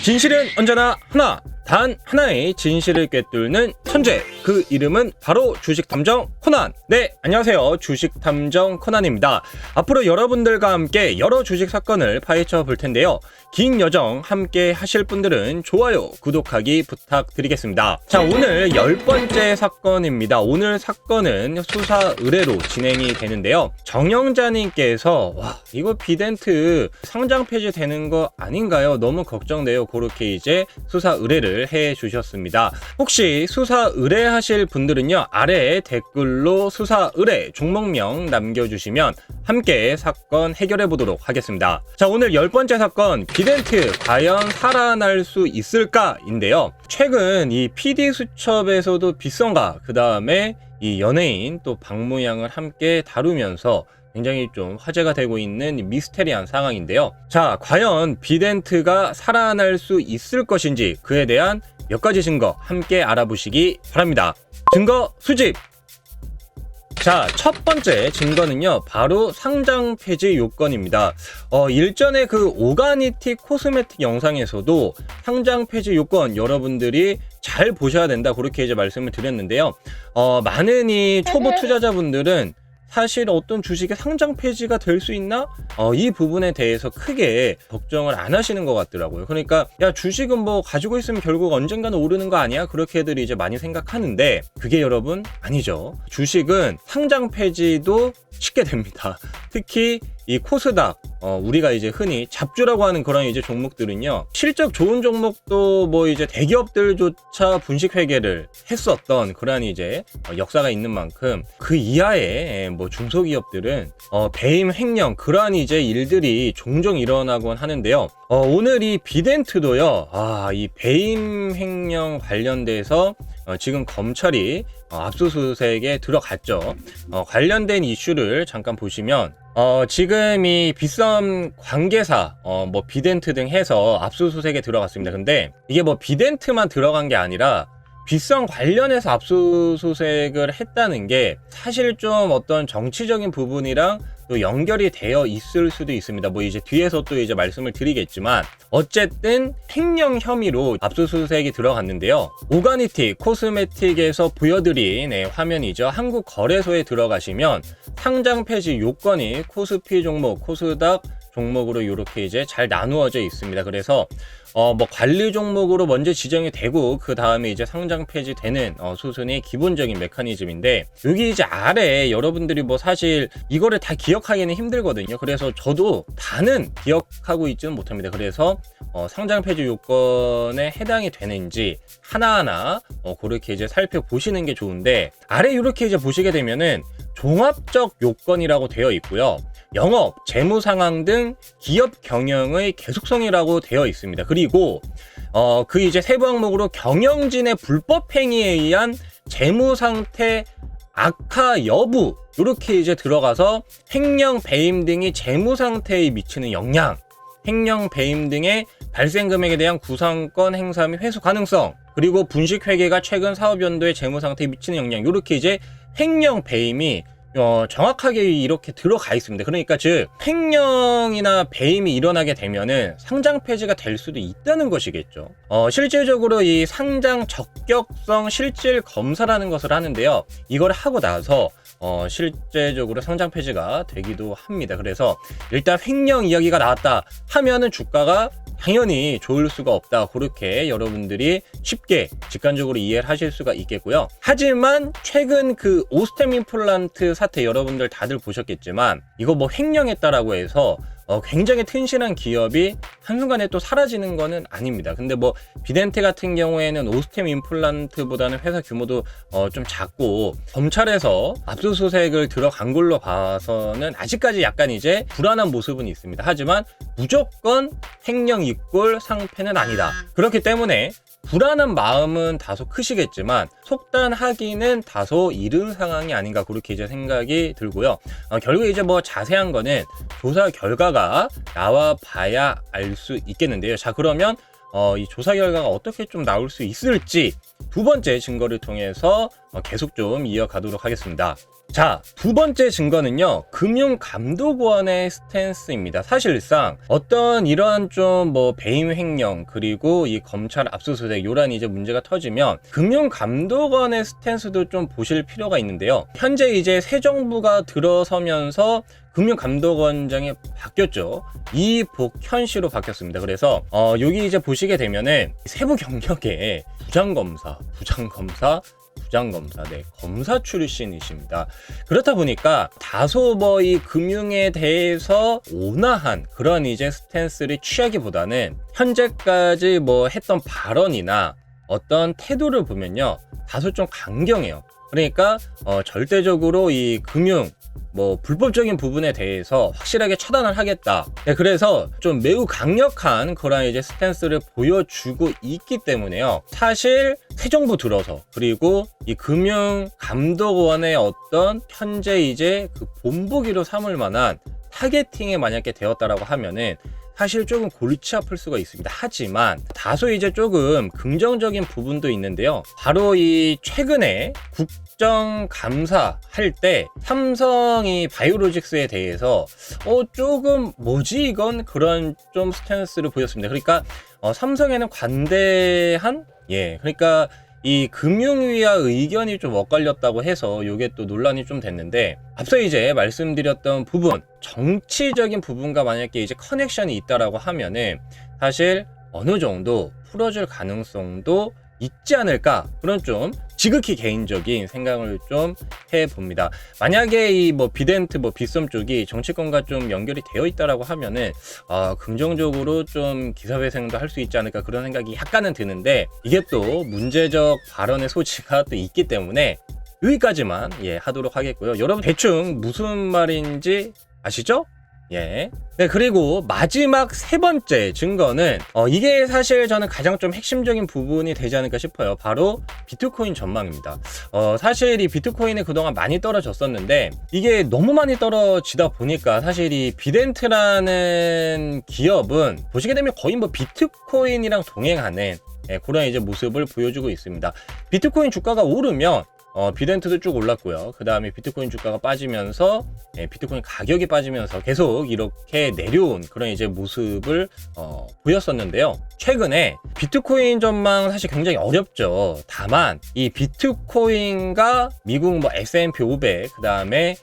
진실은 언제나 하나, 단 하나의 진실을 꿰뚫는 천재, 그 이름은 바로 주식탐정 코난. 네, 안녕하세요. 주식탐정 코난입니다. 앞으로 여러분들과 함께 여러 주식 사건을 파헤쳐 볼 텐데요. 긴 여정 함께 하실 분들은 좋아요, 구독하기 부탁드리겠습니다. 자, 오늘 10번째 사건입니다. 오늘 사건은 수사 의뢰로 진행이 되는데요. 정영자님께서 와, 이거 비덴트 상장 폐지 되는 거 아닌가요? 너무 걱정돼요. 그렇게 이제 수사 의뢰를 해 주셨습니다. 혹시 수사 의뢰하실 분들은요, 아래 댓글로 수사 의뢰 종목명 남겨주시면 함께 사건 해결해 보도록 하겠습니다. 자, 오늘 10번째 사건, 비덴트 과연 살아날 수 있을까? 인데요. 최근 이 PD 수첩에서도 빗성가, 그 다음에 이 연예인 또 박무양을 함께 다루면서 굉장히 좀 화제가 되고 있는 미스테리한 상황인데요. 자, 과연 비덴트가 살아날 수 있을 것인지, 그에 대한 몇 가지 증거 함께 알아보시기 바랍니다. 증거 수집! 자, 첫 번째 증거는요, 바로 상장 폐지 요건입니다. 일전에 그 오가니티 코스메틱 영상에서도 상장 폐지 요건 여러분들이 잘 보셔야 된다, 그렇게 이제 말씀을 드렸는데요. 많은 이 초보 투자자분들은 사실 어떤 주식의 상장 폐지가 될 수 있나? 이 부분에 대해서 크게 걱정을 안 하시는 것 같더라고요. 그러니까 야, 주식은 뭐 가지고 있으면 결국 언젠가는 오르는 거 아니야? 그렇게들 이제 많이 생각하는데 그게 여러분 아니죠. 주식은 상장 폐지도 쉽게 됩니다. 특히 이 코스닥, 우리가 이제 흔히 잡주라고 하는 그런 이제 종목들은요, 실적 좋은 종목도 뭐 이제 대기업들조차 분식 회계를 했었던 그런 이제 역사가 있는 만큼 그 이하의 뭐 중소기업들은 배임 횡령, 그러한 이제 일들이 종종 일어나곤 하는데요. 오늘 이 비덴트도요, 이 배임 횡령 관련돼서 지금 검찰이 압수수색에 들어갔죠. 관련된 이슈를 잠깐 보시면 지금 이 빗썸 관계사, 뭐 비덴트 등 해서 압수수색에 들어갔습니다. 근데 이게 뭐 비덴트만 들어간 게 아니라 빗썸 관련해서 압수수색을 했다는 게 사실 좀 어떤 정치적인 부분이랑 또 연결이 되어 있을 수도 있습니다. 뭐 이제 뒤에서 또 이제 말씀을 드리겠지만 어쨌든 횡령 혐의로 압수수색이 들어갔는데요. 오가니티 코스메틱에서 보여드린 화면이죠. 한국거래소에 들어가시면 상장 폐지 요건이 코스피 종목, 코스닥 종목으로 이렇게 이제 잘 나누어져 있습니다. 그래서 뭐 관리 종목으로 먼저 지정이 되고 그 다음에 이제 상장 폐지되는 수순이 기본적인 메커니즘인데, 여기 이제 아래 여러분들이 뭐 사실 이거를 다 기억하기는 힘들거든요. 그래서 저도 다는 기억하고 있지는 못합니다. 그래서 상장 폐지 요건에 해당이 되는지 하나하나 그렇게 이제 살펴보시는 게 좋은데, 아래 이렇게 이제 보시게 되면은 종합적 요건이라고 되어 있고요. 영업, 재무 상황 등 기업 경영의 계속성이라고 되어 있습니다. 그리고 그 이제 세부 항목으로 경영진의 불법 행위에 의한 재무 상태 악화 여부, 이렇게 이제 들어가서 횡령, 배임 등이 재무 상태에 미치는 영향, 횡령, 배임 등의 발생 금액에 대한 구상권 행사 및 회수 가능성, 그리고 분식 회계가 최근 사업 연도의 재무 상태에 미치는 영향, 이렇게 이제 횡령, 배임이 정확하게 이렇게 들어가 있습니다. 그러니까 즉 횡령이나 배임이 일어나게 되면은 상장 폐지가 될 수도 있다는 것이겠죠. 실질적으로 이 상장 적격성 실질 검사라는 것을 하는데요. 이걸 하고 나서 실제적으로 상장 폐지가 되기도 합니다. 그래서 일단 횡령 이야기가 나왔다 하면은 주가가 당연히 좋을 수가 없다, 그렇게 여러분들이 쉽게 직관적으로 이해를 하실 수가 있겠고요. 하지만 최근 그 오스템 임플란트 사태 여러분들 다들 보셨겠지만 이거 뭐 횡령했다라고 해서 굉장히 튼실한 기업이 한순간에 또 사라지는 거는 아닙니다. 근데 뭐 비덴트 같은 경우에는 오스템 임플란트보다는 회사 규모도 좀 작고 검찰에서 압수수색을 들어간 걸로 봐서는 아직까지 약간 이제 불안한 모습은 있습니다. 하지만 무조건 횡령 이꼴 상패는 아니다. 그렇기 때문에 불안한 마음은 다소 크시겠지만 속단하기는 다소 이른 상황이 아닌가, 그렇게 이제 생각이 들고요. 결국 이제 뭐 자세한 거는 조사 결과가 나와 봐야 알 수 있겠는데요. 자, 그러면 이 조사 결과가 어떻게 좀 나올 수 있을지 두 번째 증거를 통해서 계속 좀 이어가도록 하겠습니다. 자, 두 번째 증거는요, 금융감독원의 스탠스입니다. 사실상 어떤 이러한 좀 배임 횡령 그리고 이 검찰 압수수색 요런 이제 문제가 터지면 금융감독원의 스탠스도 좀 보실 필요가 있는데요. 현재 이제 새 정부가 들어서면서 금융감독원장이 바뀌었죠. 이복현 씨로 바뀌었습니다. 그래서 여기 이제 보시게 되면은 세부 경력에 부장검사, 네, 검사 출신이십니다. 그렇다 보니까 다소 이 금융에 대해서 온화한 그런 이제 스탠스를 취하기보다는 현재까지 했던 발언이나 어떤 태도를 보면요, 다소 좀 강경해요. 그러니까 절대적으로 이 금융 불법적인 부분에 대해서 확실하게 처단을 하겠다. 네, 그래서 좀 매우 강력한 그런 이제 스탠스를 보여주고 있기 때문에요. 사실 새 정부 들어서 그리고 이 금융감독원의 어떤 현재 이제 그 본보기로 삼을 만한 타겟팅에 만약에 되었다라고 하면은 사실 조금 골치 아플 수가 있습니다. 하지만 다소 이제 조금 긍정적인 부분도 있는데요. 바로 이 최근에 국정감사 할 때 삼성이 바이오로직스에 대해서 조금 뭐지 이건 그런 좀 스탠스를 보였습니다. 그러니까 삼성에는 관대한 그러니까 이 금융위와 의견이 좀 엇갈렸다고 해서 이게 또 논란이 좀 됐는데, 앞서 이제 말씀드렸던 부분, 정치적인 부분과 만약에 이제 커넥션이 있다라고 하면은 사실 어느 정도 풀어줄 가능성도 있지 않을까, 그런 좀 지극히 개인적인 생각을 좀 해봅니다. 만약에 이 비덴트 빗썸 쪽이 정치권과 좀 연결이 되어 있다라고 하면은 긍정적으로 좀 기사회생도 할 수 있지 않을까, 그런 생각이 약간은 드는데, 이게 또 문제적 발언의 소지가 또 있기 때문에 여기까지만 하도록 하겠고요. 여러분 대충 무슨 말인지 아시죠? 네, 그리고 마지막 세 번째 증거는 이게 사실 저는 가장 좀 핵심적인 부분이 되지 않을까 싶어요. 바로 비트코인 전망입니다. 사실 이 비트코인이 그동안 많이 떨어졌었는데, 이게 너무 많이 떨어지다 보니까 사실 이 비덴트라는 기업은 보시게 되면 거의 비트코인이랑 동행하는 그런 이제 모습을 보여주고 있습니다. 비트코인 주가가 오르면 비덴트도 쭉 올랐고요. 그 다음에 비트코인 주가가 빠지면서 비트코인 가격이 빠지면서 계속 이렇게 내려온 그런 이제 모습을 보였었는데요. 최근에 비트코인 전망 사실 굉장히 어렵죠. 다만 이 비트코인과 미국 S&P 500 그 다음에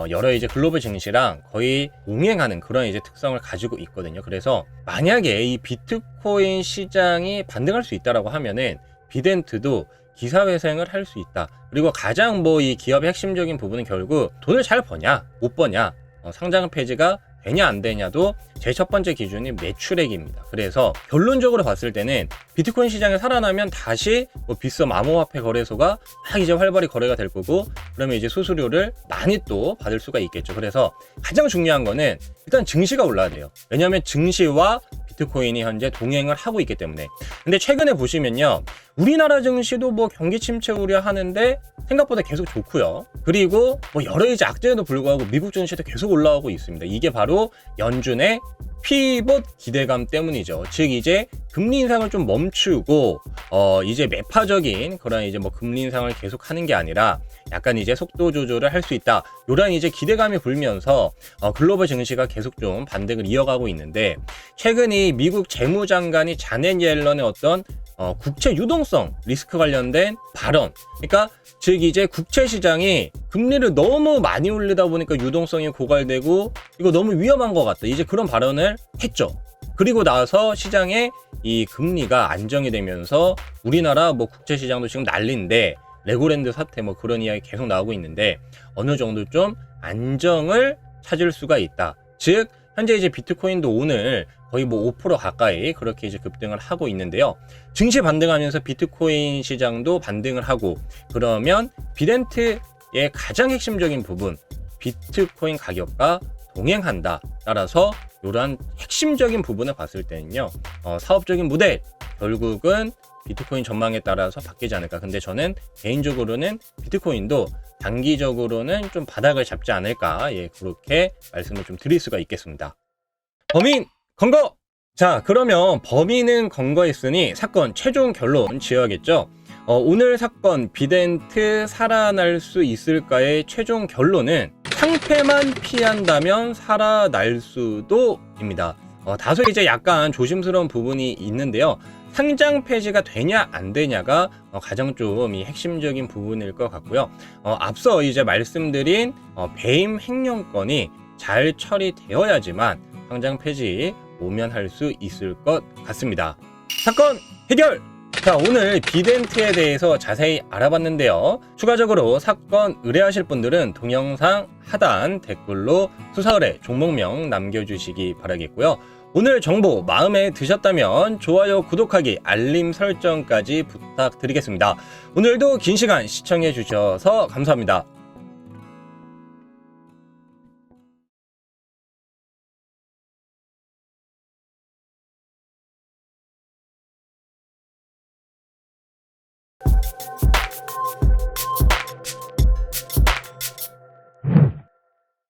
여러 이제 글로벌 증시랑 거의 동행하는 그런 이제 특성을 가지고 있거든요. 그래서 만약에 이 비트코인 시장이 반등할 수 있다라고 하면은 비덴트도 기사회생을 할 수 있다. 그리고 가장 이 기업의 핵심적인 부분은 결국 돈을 잘 버냐 못 버냐, 상장 폐지가 되냐 안 되냐도 제 첫 번째 기준이 매출액입니다. 그래서 결론적으로 봤을 때는 비트코인 시장에 살아나면 다시 빗썸 암호화폐 거래소가 막 이제 활발히 거래가 될 거고, 그러면 이제 수수료를 많이 또 받을 수가 있겠죠. 그래서 가장 중요한 거는 일단 증시가 올라야 돼요. 왜냐하면 증시와 비트코인이 현재 동행을 하고 있기 때문에. 근데 최근에 보시면요, 우리나라 증시도 경기 침체 우려하는데 생각보다 계속 좋고요. 그리고 여러 이제 악재에도 불구하고 미국 증시도 계속 올라오고 있습니다. 이게 바로 연준의 피봇 기대감 때문이죠. 즉 이제 금리 인상을 좀 멈추고 이제 매파적인 그런 이제 금리 인상을 계속 하는 게 아니라 약간 이제 속도 조절을 할 수 있다. 요런 이제 기대감이 불면서 글로벌 증시가 계속 좀 반등을 이어가고 있는데, 최근에 미국 재무장관이 자넷 옐런의 어떤 국채 유동성 리스크 관련된 발언, 그러니까 즉 이제 국채 시장이 금리를 너무 많이 올리다 보니까 유동성이 고갈되고 이거 너무 위험한 것 같다, 이제 그런 발언을 했죠. 그리고 나서 시장에 이 금리가 안정이 되면서 우리나라 국채 시장도 지금 난리인데, 레고랜드 사태 그런 이야기 계속 나오고 있는데 어느 정도 좀 안정을 찾을 수가 있다. 즉 현재 이제 비트코인도 오늘 거의 5% 가까이 그렇게 이제 급등을 하고 있는데요. 증시 반등하면서 비트코인 시장도 반등을 하고, 그러면 비덴트의 가장 핵심적인 부분, 비트코인 가격과 동행한다. 따라서 이러한 핵심적인 부분을 봤을 때는요, 사업적인 모델 결국은 비트코인 전망에 따라서 바뀌지 않을까. 근데 저는 개인적으로는 비트코인도 단기적으로는 좀 바닥을 잡지 않을까, 그렇게 말씀을 좀 드릴 수가 있겠습니다. 범인 검거! 자, 그러면 범인은 검거했으니 사건 최종 결론 지어야겠죠. 오늘 사건 비덴트 살아날 수 있을까의 최종 결론은 상패만 피한다면 살아날 수도입니다. 다소 이제 약간 조심스러운 부분이 있는데요. 상장 폐지가 되냐 안 되냐가 가장 좀 이 핵심적인 부분일 것 같고요. 앞서 이제 말씀드린 배임 횡령건이 잘 처리되어야지만 상장 폐지 모면할 수 있을 것 같습니다. 사건 해결! 자, 오늘 비덴트에 대해서 자세히 알아봤는데요. 추가적으로 사건 의뢰하실 분들은 동영상 하단 댓글로 수사 의뢰 종목명 남겨주시기 바라겠고요. 오늘 정보 마음에 드셨다면 좋아요, 구독하기, 알림 설정까지 부탁드리겠습니다. 오늘도 긴 시간 시청해 주셔서 감사합니다.